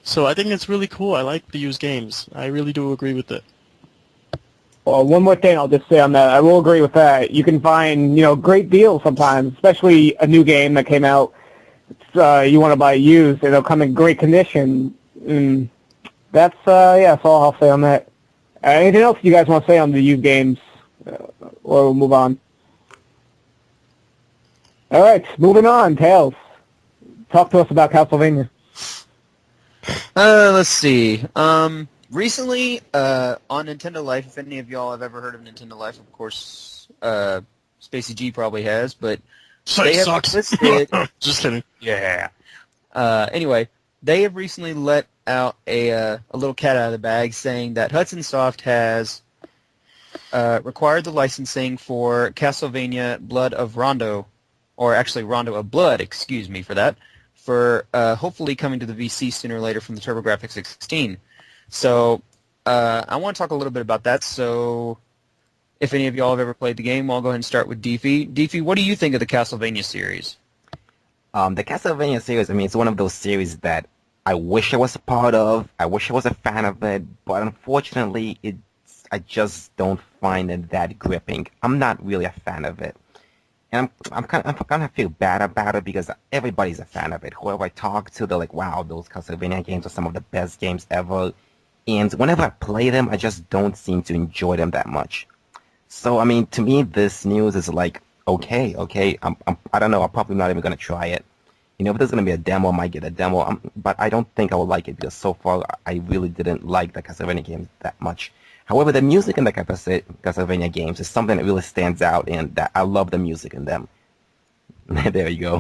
So I think it's really cool. I like the used games. I really do agree with it. Well, one more thing I'll just say on that. I will agree with that. You can find, great deals sometimes, especially a new game that came out. You want to buy used, and it'll come in great condition. And that's all I'll say on that. Anything else you guys want to say on the used games? Or we'll move on. All right, moving on. Tails, talk to us about Castlevania. Let's see. Recently, on Nintendo Life, if any of y'all have ever heard of Nintendo Life, of course, Spacey G probably has, but they have listed... Just kidding. Yeah. Anyway, they have recently let out a little cat out of the bag saying that Hudson Soft has required the licensing for Castlevania Blood of Rondo, or actually Rondo of Blood, excuse me for that, for hopefully coming to the VC sooner or later from the TurboGrafx 16. So I want to talk a little bit about that. So if any of y'all have ever played the game, I'll go ahead and start with Deefy. Deefy, what do you think of the Castlevania series? The Castlevania series, it's one of those series that I wish I was a part of. I wish I was a fan of it, but unfortunately, I just don't find it that gripping. I'm not really a fan of it. And I'm kind of feel bad about it because everybody's a fan of it. Whoever I talk to, they're like, wow, those Castlevania games are some of the best games ever. And whenever I play them, I just don't seem to enjoy them that much. So, to me, this news is like, okay, I don't know, I'm probably not even going to try it. If there's going to be a demo, I might get a demo, but I don't think I will like it because so far I really didn't like the Castlevania games that much. However, the music in the Castlevania games is something that really stands out, and that I love the music in them. There you go.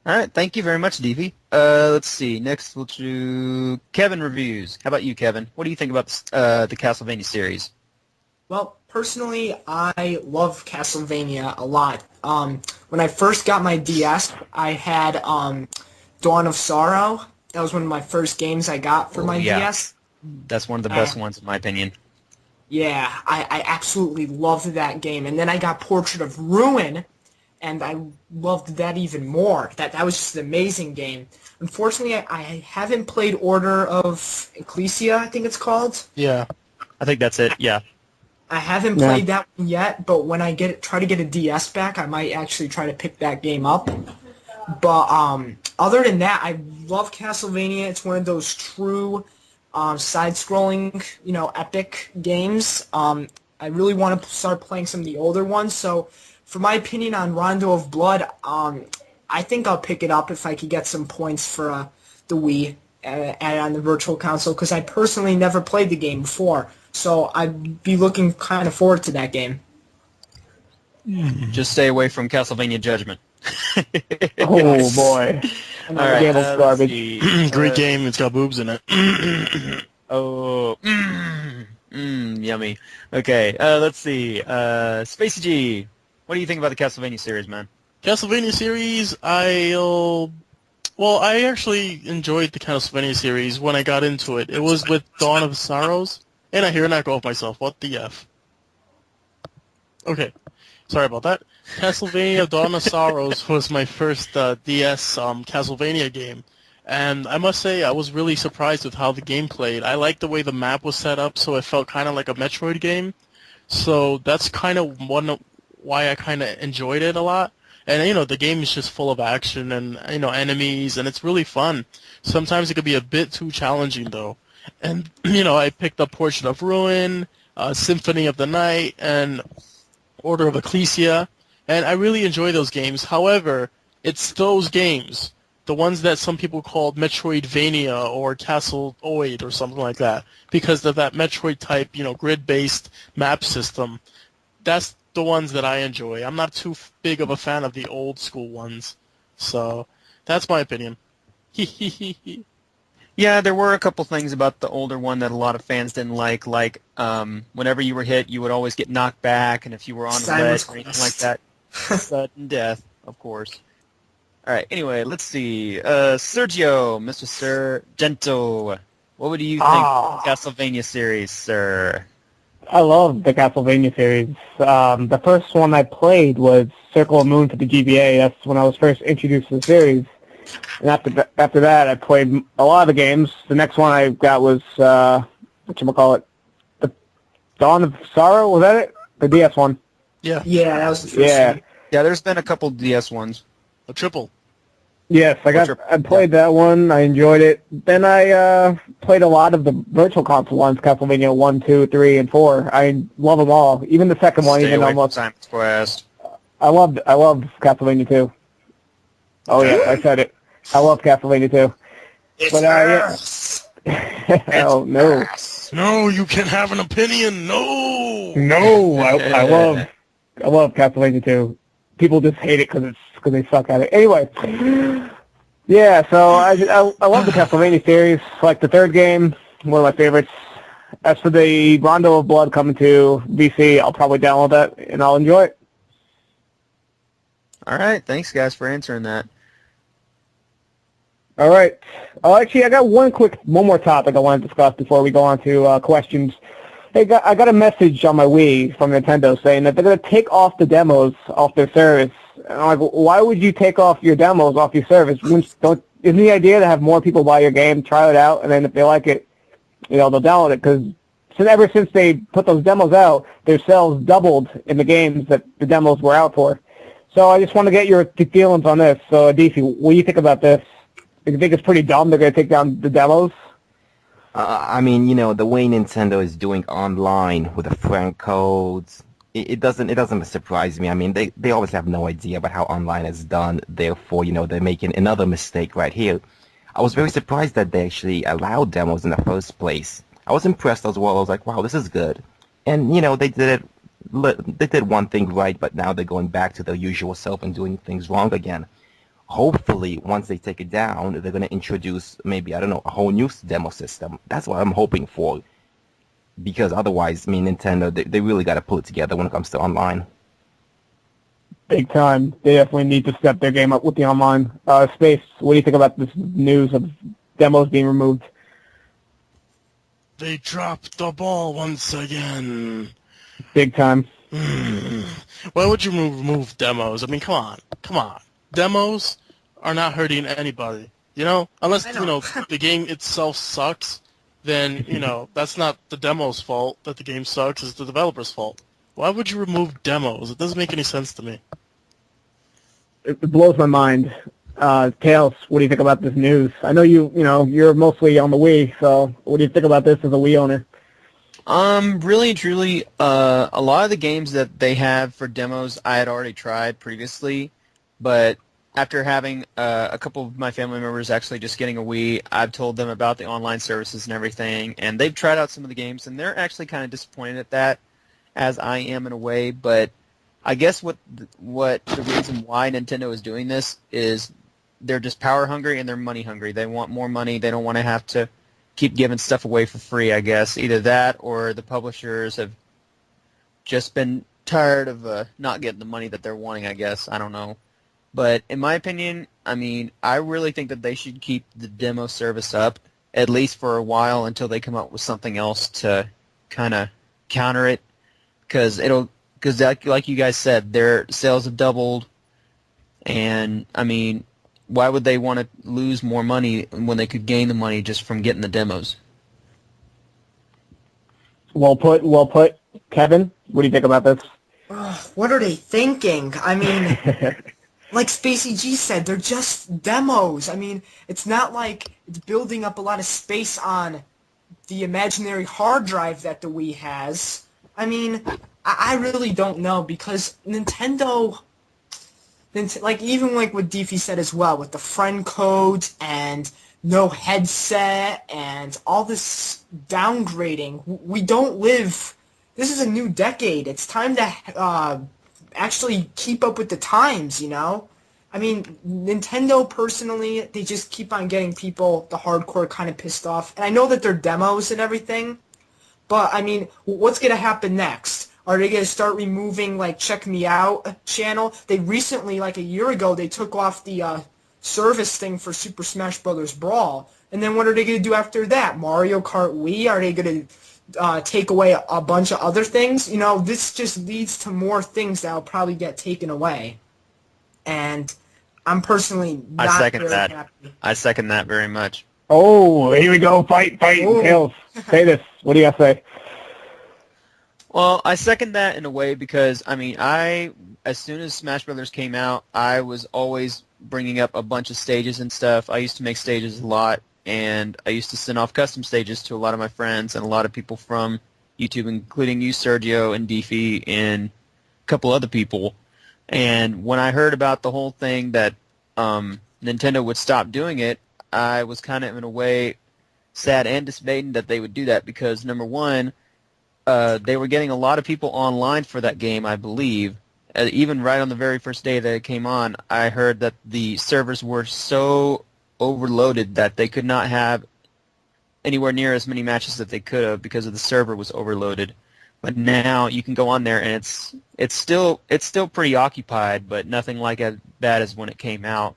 All right, thank you very much, Deefy. Let's see. Next, we'll do Kevin Reviews. How about you, Kevin? What do you think about the Castlevania series? Well, personally, I love Castlevania a lot. When I first got my DS, I had Dawn of Sorrow. That was one of my first games I got for my DS. That's one of the best ones, in my opinion. Yeah, I absolutely loved that game. And then I got Portrait of Ruin, and I loved that even more. That was just an amazing game. Unfortunately, I haven't played Order of Ecclesia, I think it's called. Yeah. I think that's it, yeah. I haven't played that one yet, but when I try to get a DS back, I might actually try to pick that game up. But other than that, I love Castlevania. It's one of those true side-scrolling, epic games. I really want to start playing some of the older ones. So, for my opinion on Rondo of Blood, I think I'll pick it up if I could get some points for the Wii and on the Virtual Console, because I personally never played the game before. So I'd be looking kind of forward to that game. Just stay away from Castlevania Judgment. Oh, boy. All right, game was garbage. Great game. It's got boobs in it. Yummy. Okay, let's see. Spacey G, what do you think about the Castlevania series, man? Castlevania series, I actually enjoyed the Castlevania series when I got into it. It was with Dawn of Sorrows. And I hear an echo of myself. What the F? Okay. Sorry about that. Castlevania Dawn of Sorrows was my first DS Castlevania game. And I must say, I was really surprised with how the game played. I liked the way the map was set up, so it felt kind of like a Metroid game. So that's kind of why I kind of enjoyed it a lot. And, the game is just full of action and, enemies, and it's really fun. Sometimes it could be a bit too challenging, though. And, I picked up Portrait of Ruin, Symphony of the Night, and Order of Ecclesia, and I really enjoy those games. However, it's those games, the ones that some people called Metroidvania or Castleoid or something like that, because of that Metroid-type, grid-based map system. That's the ones that I enjoy. I'm not too big of a fan of the old-school ones. So, that's my opinion. Yeah, there were a couple things about the older one that a lot of fans didn't like whenever you were hit, you would always get knocked back, and if you were on a ledge or anything like that, sudden death, of course. All right, anyway, let's see. Sergio, Mr. Sergento, what would you think of the Castlevania series, sir? I love the Castlevania series. The first one I played was Circle of Moon for the GBA. That's when I was first introduced to the series. And after that, I played a lot of the games. The next one I got was, whatchamacallit, the Dawn of Sorrow, was that it? The DS one. Yeah, Yeah, that was the first Yeah. one. Yeah, there's been a couple DS ones. a triple. Yes, I played that one. I enjoyed it. Then I played a lot of the Virtual Console ones, Castlevania 1, 2, 3, and 4. I love them all. Even the second one, Stay even away from almost. Simon's Quest. I loved Castlevania 2. Oh yeah, I said it. I love Castlevania 2. It's But, Earth. oh no, No, you can have an opinion. No. no! I love Castlevania 2. People just hate it because they suck at it. Anyway, yeah. So I love the Castlevania series. Like the third game, one of my favorites. As for the Rondo of Blood coming to VC, I'll probably download that and I'll enjoy it. All right, thanks guys for answering that. All right. Actually, I got one more topic I want to discuss before we go on to questions. I got a message on my Wii from Nintendo saying that they're going to take off the demos off their service. And I'm like, why would you take off your demos off your service? Isn't the idea to have more people buy your game, try it out, and then if they like it, they'll download it? Because ever since they put those demos out, their sales doubled in the games that the demos were out for. So I just want to get your feelings on this. So, DC, what do you think about this? Do you think it's pretty dumb they're going to take down the demos? I mean, the way Nintendo is doing online with the friend codes, it doesn't surprise me. I mean, they always have no idea about how online is done. Therefore, they're making another mistake right here. I was very surprised that they actually allowed demos in the first place. I was impressed as well. I was like, wow, this is good. And, they did one thing right, but now they're going back to their usual self and doing things wrong again. Hopefully, once they take it down, they're going to introduce maybe, I don't know, a whole new demo system. That's what I'm hoping for. Because otherwise, I mean, Nintendo, they really got to pull it together when it comes to online. Big time. They definitely need to step their game up with the online space. What do you think about this news of demos being removed? They dropped the ball once again. Big time. Why would you remove demos? I mean, come on. Demos are not hurting anybody, Unless, the game itself sucks, then, that's not the demo's fault that the game sucks, it's the developer's fault. Why would you remove demos? It doesn't make any sense to me. It blows my mind. Tails, what do you think about this news? I know you're mostly on the Wii, so what do you think about this as a Wii owner? Really and truly, a lot of the games that they have for demos I had already tried previously, but after having a couple of my family members actually just getting a Wii, I've told them about the online services and everything, and they've tried out some of the games, and they're actually kind of disappointed at that, as I am in a way, but I guess what the reason why Nintendo is doing this is they're just power hungry and they're money hungry. They want more money. They don't want to have to keep giving stuff away for free, I guess. Either that or the publishers have just been tired of not getting the money that they're wanting, I guess. I don't know. But in my opinion, I mean, I really think that they should keep the demo service up, at least for a while, until they come up with something else to kind of counter it. Because like you guys said, their sales have doubled. And, I mean, why would they want to lose more money when they could gain the money just from getting the demos? Well put. Kevin, what do you think about this? What are they thinking? I mean, like Spacey G said, they're just demos. I mean, it's not like it's building up a lot of space on the imaginary hard drive that the Wii has. I mean, I really don't know, because Nintendo, like even like what Deefy said as well, with the friend codes and no headset and all this downgrading, we don't live. This is a new decade. It's time to actually keep up with the times, I mean, Nintendo, personally, they just keep on getting people, the hardcore, kind of pissed off. And I know that they're demos and everything, but, I mean, what's going to happen next? Are they going to start removing, like, Check Me Out channel? They recently, like a year ago, they took off the service thing for Super Smash Bros. Brawl. And then what are they going to do after that? Mario Kart Wii? Are they going to take away a bunch of other things? This just leads to more things that will probably get taken away. And I'm personally not I second very that. happy. I second that very much. Oh, here we go. Fight, Ooh. Tails. Say this. What do you got to say? Well, I second that in a way because, I mean, as soon as Smash Brothers came out, I was always bringing up a bunch of stages and stuff. I used to make stages a lot, and I used to send off custom stages to a lot of my friends and a lot of people from YouTube, including you, Sergio, and Deefy, and a couple other people. And when I heard about the whole thing that Nintendo would stop doing it, I was kind of, in a way, sad and dismayed that they would do that because, number one, they were getting a lot of people online for that game, I believe. Even right on the very first day that it came on, I heard that the servers were so overloaded that they could not have anywhere near as many matches that they could have because of the server was overloaded. But now you can go on there and it's still pretty occupied, but nothing like as bad as when it came out.